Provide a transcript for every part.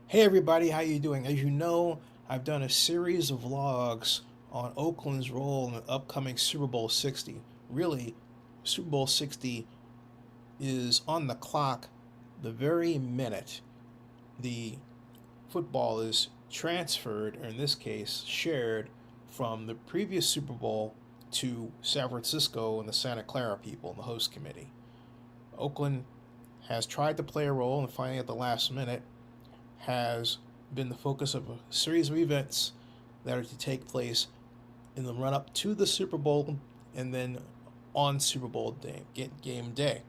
Hey everybody, how you doing? As you know, I've done a series of vlogs on Oakland's role in the upcoming Super Bowl 60. Really, Super Bowl 60 is on the clock the very minute the football is transferred, or in this case, shared from the previous Super Bowl to San Francisco and the Santa Clara people in the host committee. Oakland has tried to play a role, and finally at the last minute has been the focus of a series of events that are to take place in the run up to the Super Bowl and then on Super Bowl day, game day.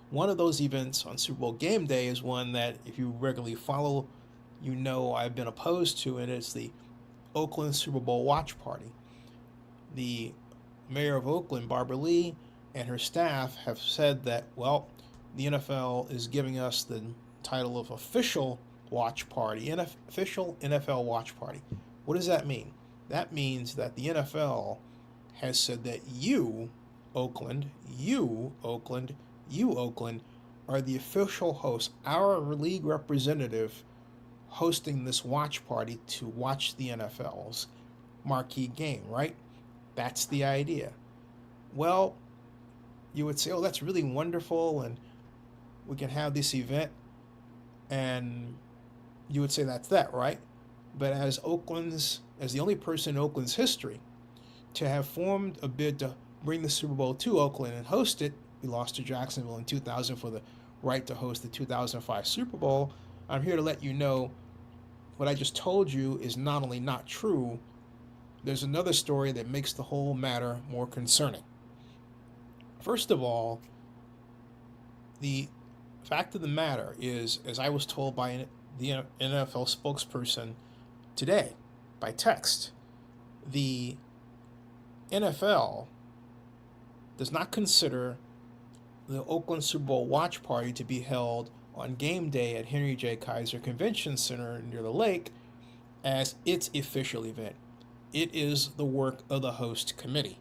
One of those events on Super Bowl game day is one that, if you regularly follow, you know I've been opposed to, and it's the Oakland Super Bowl watch party. The mayor of Oakland, Barbara Lee, and her staff have said that, well, the NFL is giving us the title of official watch party, official NFL watch party. What does that mean? That means that the NFL has said that you, Oakland, are the official host, our league representative hosting this watch party to watch the NFL's marquee game, right? That's the idea. Well, you would say, oh, that's really wonderful, and we can have this event, and you would say that's that, right? But as the only person in Oakland's history to have formed a bid to bring the Super Bowl to Oakland and host it, we lost to Jacksonville in 2000 for the right to host the 2005 Super Bowl. I'm here to let you know what I just told you is not only not true, there's another story that makes the whole matter more concerning. First of all, the fact of the matter is, as I was told by the NFL spokesperson today by text, the NFL does not consider the Oakland Super Bowl watch party to be held on game day at Henry J. Kaiser Convention Center near the lake as its official event. It is the work of the host committee.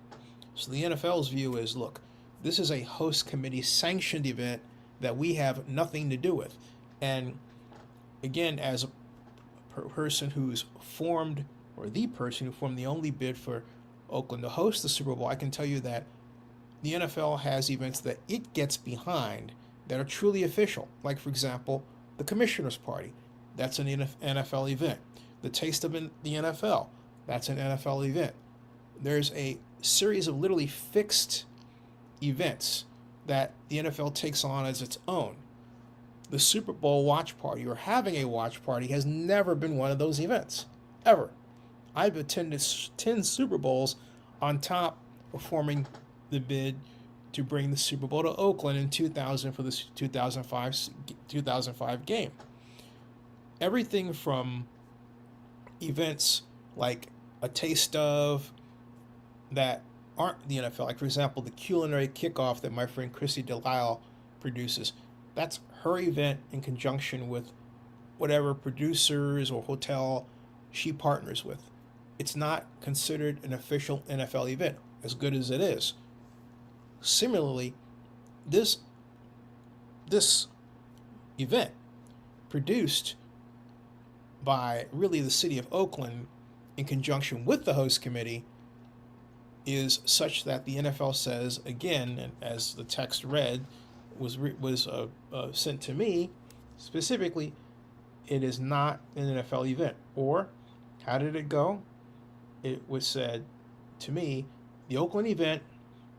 So the NFL's view is, look, this is a host committee sanctioned event that we have nothing to do with. And again, as a person who's formed, or the person who formed the only bid for Oakland to host the Super Bowl, I can tell you that the NFL has events that it gets behind that are truly official. Like, for example, the Commissioner's Party. That's an NFL event. The Taste of the NFL. That's an NFL event. There's a series of literally fixed events that the NFL takes on as its own. The Super Bowl watch party, or having a watch party, has never been one of those events, ever. I've attended 10 Super Bowls on top of forming the bid to bring the Super Bowl to Oakland in 2000 for the 2005 game. Everything from events like a taste of that aren't the NFL, like, for example, the culinary kickoff that my friend Chrissy Delisle produces. That's her event in conjunction with whatever producers or hotel she partners with. It's not considered an official NFL event, as good as it is. Similarly, this event, produced by really the city of Oakland in conjunction with the host committee, is such that the NFL says, again, and as the text read was sent to me specifically, it is not an NFL event. Or how did it go? It was said to me, the Oakland event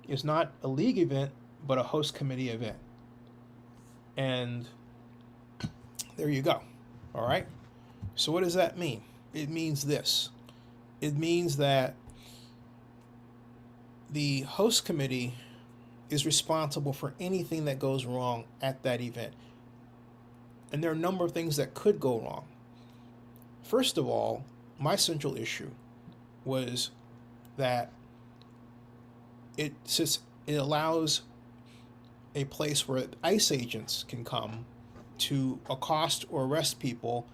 is not a league event, but a host committee event. And there you go. All right. So what does that mean? It means this. It means that the host committee is responsible for anything that goes wrong at that event. And there are a number of things that could go wrong. First of all, my central issue was that it allows a place where ICE agents can come to accost or arrest people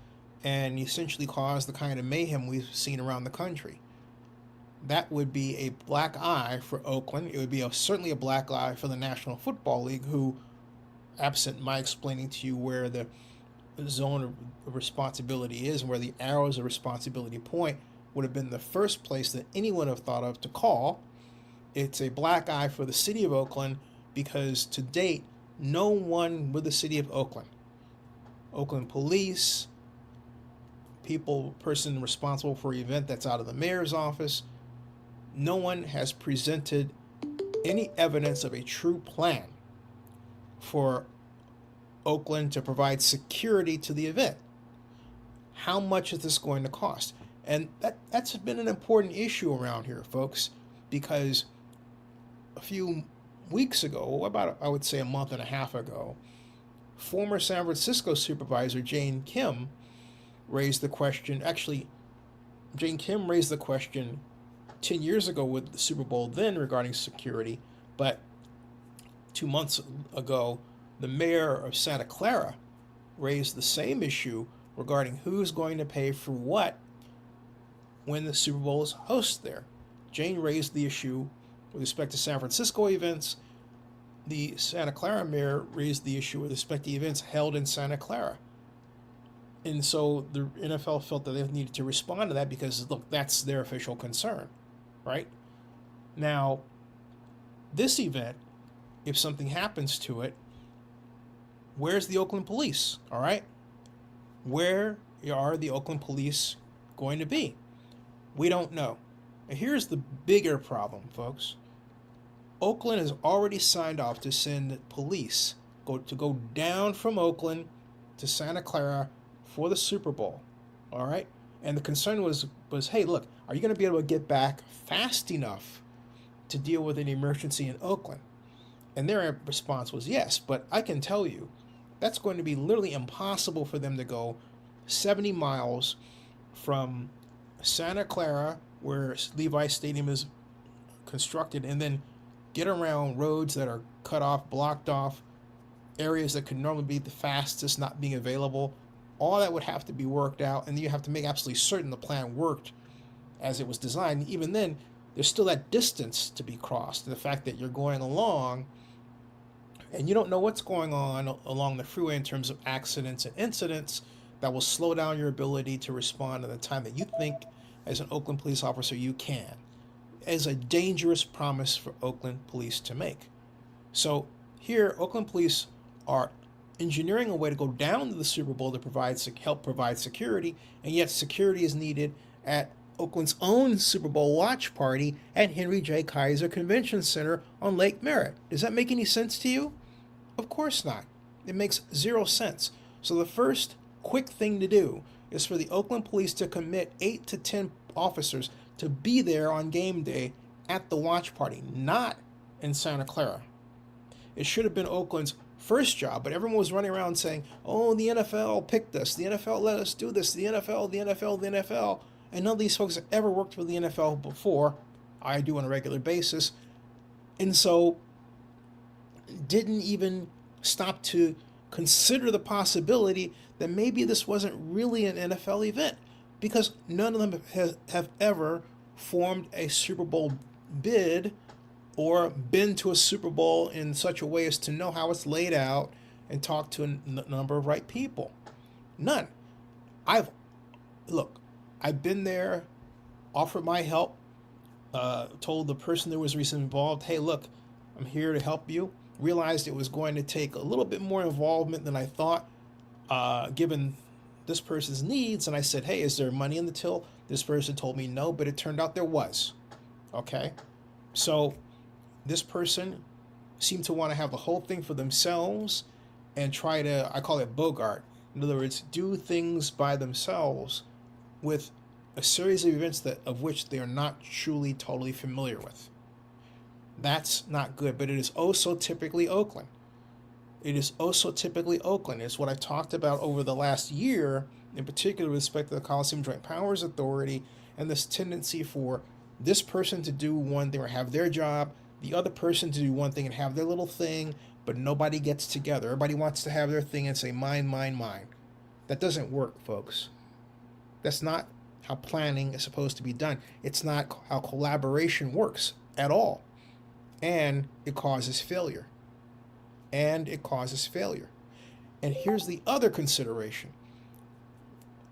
and essentially cause the kind of mayhem we've seen around the country. That would be a black eye for Oakland. It would be certainly a black eye for the National Football League, who, absent my explaining to you where the zone responsibility is and where the arrows of responsibility point would have been the first place that anyone would have thought of to call. It's a black eye for the city of Oakland because to date, no one with the city of Oakland police, person responsible for an event that's out of the mayor's office, no one has presented any evidence of a true plan for Oakland to provide security to the event. How much is this going to cost? And that's been an important issue around here, folks, because a few weeks ago, about I would say a month and a half ago, former San Francisco supervisor Jane Kim raised the question. Actually, Jane Kim raised the question 10 years ago with the Super Bowl then regarding security, but 2 months ago, the mayor of Santa Clara raised the same issue regarding who's going to pay for what when the Super Bowl is hosted there. Jane raised the issue with respect to San Francisco events. The Santa Clara mayor raised the issue with respect to events held in Santa Clara. And so the NFL felt that they needed to respond to that because, look, that's their official concern, right? Now, this event, if something happens to it, where's the Oakland police, all right? Where are the Oakland police going to be? We don't know. And here's the bigger problem, folks. Oakland has already signed off to send police to go down from Oakland to Santa Clara for the Super Bowl, all right? And the concern was, hey, look, are you going to be able to get back fast enough to deal with an emergency in Oakland? And their response was yes, but I can tell you, that's going to be literally impossible for them to go 70 miles from Santa Clara, where Levi's Stadium is constructed, and then get around roads that are cut off, blocked off, areas that could normally be the fastest not being available. All that would have to be worked out, and you have to make absolutely certain the plan worked as it was designed. Even then, there's still that distance to be crossed. The fact that you're going along and you don't know what's going on along the freeway in terms of accidents and incidents that will slow down your ability to respond in the time that you think as an Oakland police officer you can. Is a dangerous promise for Oakland police to make. So here, Oakland police are engineering a way to go down to the Super Bowl to help provide security, and yet security is needed at Oakland's own Super Bowl watch party at Henry J. Kaiser Convention Center on Lake Merritt. Does that make any sense to you? Of course not. It makes zero sense. So the first quick thing to do is for the Oakland police to commit 8 to 10 officers to be there on game day at the watch party, not in Santa Clara. It should have been Oakland's first job, but everyone was running around saying, oh, the NFL picked us, the NFL let us do this, the NFL, the NFL, the NFL. And none of these folks have ever worked for the NFL before. I do on a regular basis. And so didn't even stop to consider the possibility that maybe this wasn't really an NFL event, because none of them have ever formed a Super Bowl bid or been to a Super Bowl in such a way as to know how it's laid out and talk to a number of right people. None. I've been there, offered my help, told the person that was recently involved, hey, look, I'm here to help you. Realized it was going to take a little bit more involvement than I thought, given this person's needs. And I said, hey, is there money in the till? This person told me no, but it turned out there was. Okay. So this person seemed to want to have the whole thing for themselves and try to, I call it Bogart. In other words, do things by themselves with a series of events of which they are not truly totally familiar with. That's not good, but it is oh so typically Oakland. It is oh so typically Oakland. It's what I've talked about over the last year, in particular with respect to the Coliseum Joint Powers Authority and this tendency for this person to do one thing or have their job, the other person to do one thing and have their little thing, but nobody gets together. Everybody wants to have their thing and say, mine, mine, mine. That doesn't work, folks. That's not how planning is supposed to be done. It's not how collaboration works at all. And it causes failure. And here's the other consideration.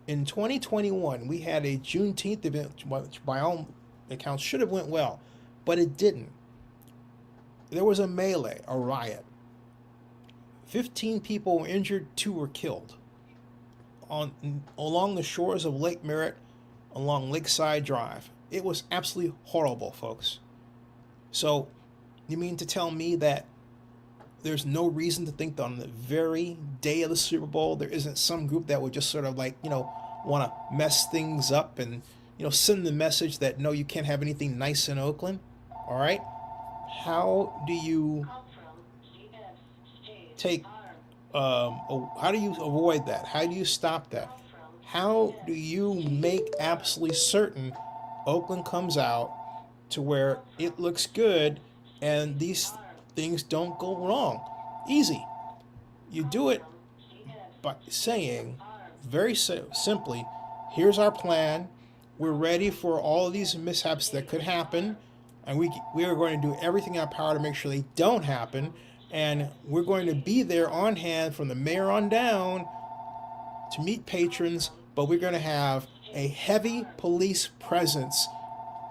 In 2021, we had a Juneteenth event, which by all accounts should have went well, but it didn't. There was a melee, a riot. 15 people were injured, 2 were killed along the shores of Lake Merritt, along Lakeside Drive. It was absolutely horrible, folks. So, you mean to tell me that there's no reason to think that on the very day of the Super Bowl, there isn't some group that would just sort of like, want to mess things up and, send the message that, no, you can't have anything nice in Oakland? All right? How do you how do you avoid that? How do you stop that? How do you make absolutely certain Oakland comes out to where it looks good and these things don't go wrong? Easy. You do it by saying very simply, here's our plan. We're ready for all of these mishaps that could happen, and we are going to do everything in our power to make sure they don't happen, and we're going to be there on hand from the mayor on down to meet patrons, but we're going to have a heavy police presence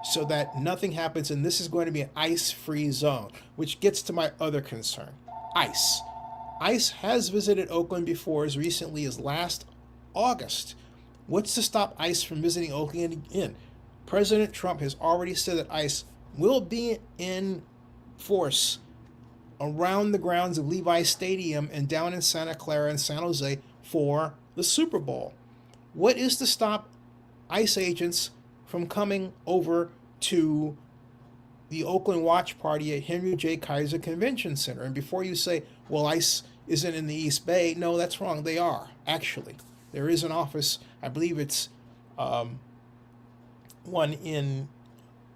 so that nothing happens, and this is going to be an ice-free zone, which gets to my other concern, ICE. ICE has visited Oakland before as recently as last August. What's to stop ICE from visiting Oakland again? President Trump has already said that ICE will be in force around the grounds of Levi's Stadium and down in Santa Clara and San Jose for the Super Bowl. What is to stop ICE agents from coming over to the Oakland watch party at Henry J. Kaiser Convention Center? And before you say, well, ICE isn't in the East Bay, no, that's wrong. They are, actually. There is an office, I believe it's one in,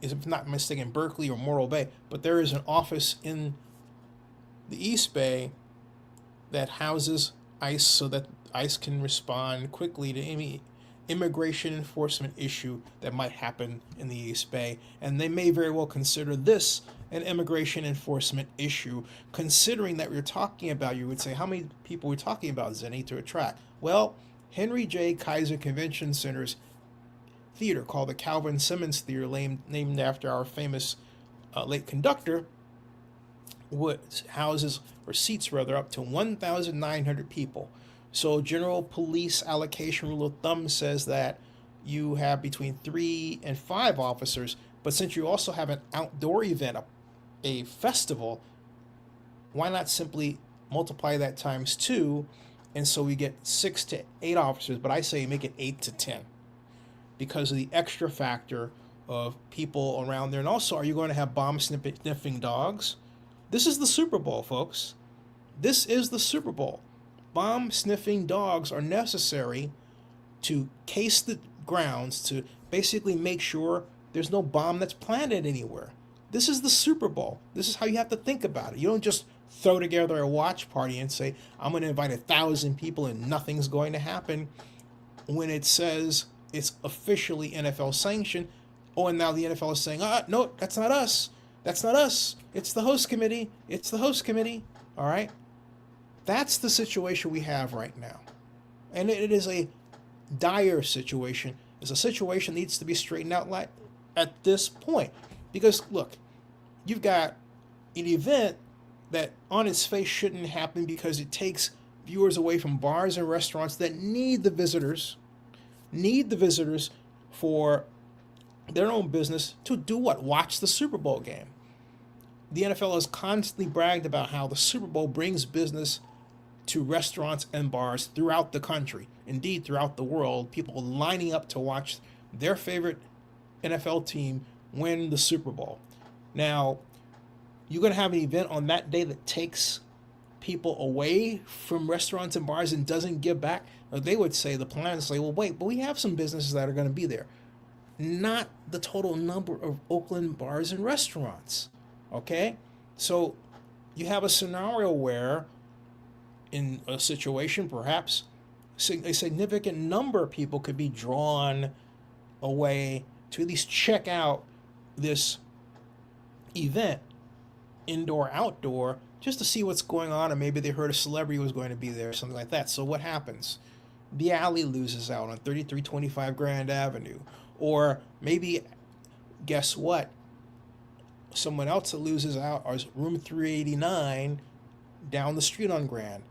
if I'm not mistaken, Berkeley or Morro Bay, but there is an office in the East Bay that houses ICE so that ICE can respond quickly to any immigration enforcement issue that might happen in the East Bay. And they may very well consider this an immigration enforcement issue, considering that we're talking about, you would say, how many people we're talking about, Zenny, to attract? Well, Henry J. Kaiser Convention Center's theater, called the Calvin Simmons Theatre, named after our famous late conductor, houses or seats rather up to 1,900 people. So general police allocation rule of thumb says that you have between 3 and 5 officers, but since you also have an outdoor event, a festival, why not simply multiply that times 2, and so we get 6 to 8 officers, but I say make it 8 to 10 because of the extra factor of people around there. And also, are you going to have bomb sniffing dogs? This is the Super Bowl, folks. This is the Super Bowl. Bomb sniffing dogs are necessary to case the grounds, to basically make sure there's no bomb that's planted anywhere. This is the Super Bowl. This is how you have to think about it. You don't just throw together a watch party and say, I'm going to invite 1,000 people and nothing's going to happen when it says it's officially NFL sanctioned. Oh, and now the NFL is saying, no, that's not us. That's not us. It's the host committee. It's the host committee. All right. That's the situation we have right now. And it is a dire situation. It's a situation that needs to be straightened out like at this point. Because, look, you've got an event that on its face shouldn't happen because it takes viewers away from bars and restaurants that need the visitors for their own business to do what? Watch the Super Bowl game. The NFL has constantly bragged about how the Super Bowl brings business to restaurants and bars throughout the country. Indeed, throughout the world, people lining up to watch their favorite NFL team win the Super Bowl. Now, you're going to have an event on that day that takes people away from restaurants and bars and doesn't give back. They would say, the plan is say, well, wait, but we have some businesses that are going to be there. Not the total number of Oakland bars and restaurants. Okay? So you have a scenario where in a situation, perhaps a significant number of people could be drawn away to at least check out this event, indoor, outdoor, just to see what's going on, and maybe they heard a celebrity was going to be there or something like that. So what happens? the alley loses out on 3325 Grand Avenue. Or maybe, guess what? Someone else that loses out is room 389 down the street on Grand.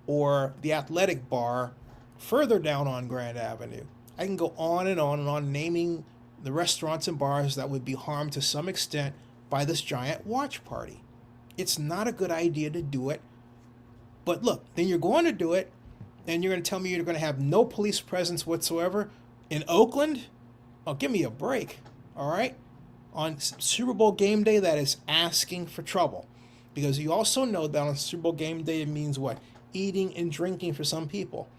Or the athletic bar further down on Grand Avenue. I can go on and on and on naming the restaurants and bars that would be harmed to some extent by this giant watch party. It's not a good idea to do it. But look, then you're going to do it, and you're going to tell me you're going to have no police presence whatsoever in Oakland? Oh, give me a break, all right? On Super Bowl game day, that is asking for trouble. Because you also know that on Super Bowl game day, it means what? Eating and drinking for some people.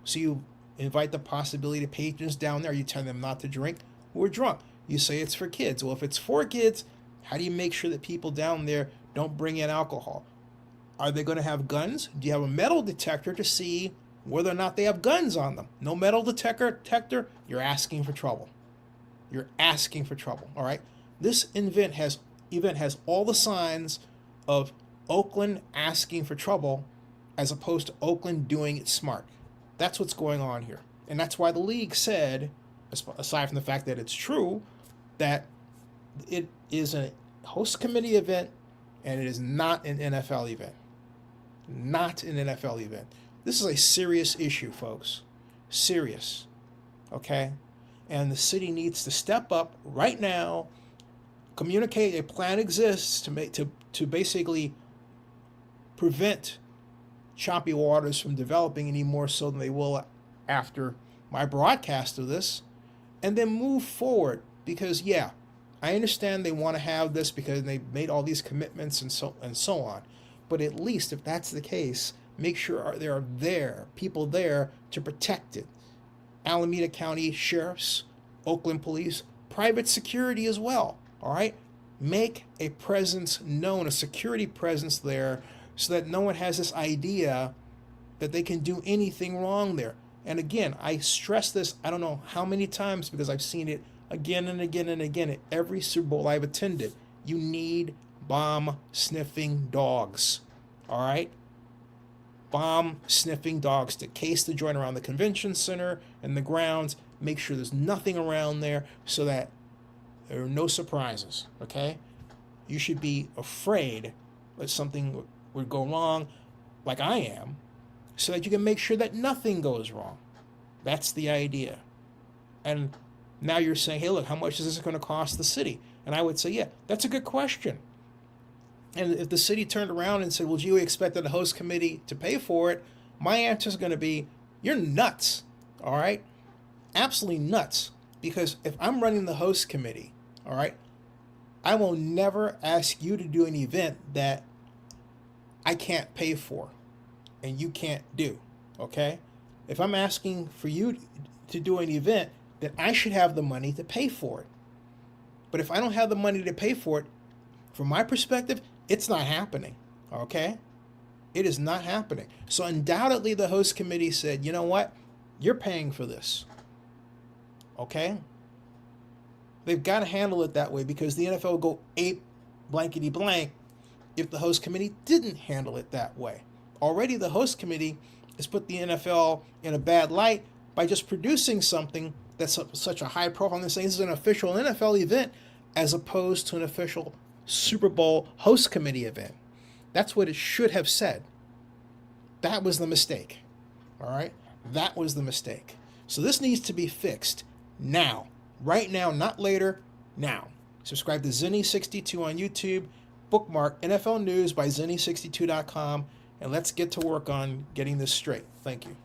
So you invite the possibility of patrons down there. You tell them not to drink. We're drunk. You say it's for kids. Well, if it's for kids, how do you make sure that people down there don't bring in alcohol? Are they going to have guns? Do you have a metal detector to see whether or not they have guns on them? No metal detector, you're asking for trouble. You're asking for trouble, all right? This event has all the signs of Oakland asking for trouble as opposed to Oakland doing it smart. That's what's going on here. And that's why the league said, aside from the fact that it's true, that it is a host committee event and it is not an NFL event. Not an NFL event. This is a serious issue, folks. Serious. Okay? And the city needs to step up right now, communicate a plan exists to basically prevent choppy waters from developing any more so than they will after my broadcast of this, and then move forward. Because yeah, I understand they want to have this because they made all these commitments and so on. But at least if that's the case, make sure there are people there to protect it. Alameda County sheriffs, Oakland police, private security as well. All right, make a presence known, a security presence there, so that no one has this idea that they can do anything wrong there. And again, I stress this, I don't know how many times, because I've seen it again and again and again at every Super Bowl I've attended. You need bomb-sniffing dogs, all right? Bomb-sniffing dogs to case the joint around the convention center and the grounds. Make sure there's nothing around there so that there are no surprises, okay? You should be afraid that something would go wrong, like I am, so that you can make sure that nothing goes wrong. That's the idea. And now you're saying, hey, look, how much is this going to cost the city? And I would say, yeah, that's a good question. And if the city turned around and said, well, gee, we expected the host committee to pay for it, my answer is going to be, you're nuts, all right? Absolutely nuts. Because if I'm running the host committee, all right, I will never ask you to do an event that I can't pay for and you can't do, okay? If I'm asking for you to do an event, then I should have the money to pay for it. But if I don't have the money to pay for it, from my perspective, it's not happening, okay? It is not happening. So undoubtedly the host committee said, you know what? You're paying for this, okay? They've got to handle it that way because the NFL will go ape blankety blank if the host committee didn't handle it that way. Already the host committee has put the NFL in a bad light by just producing something that's such a high profile and saying this is an official NFL event as opposed to an official Super Bowl host committee event. That's what it should have said. That was the mistake. All right? That was the mistake. So this needs to be fixed now. Right now, not later, now. Subscribe to Zenny62 on YouTube. Bookmark NFL News by Zenny62.com. And let's get to work on getting this straight. Thank you.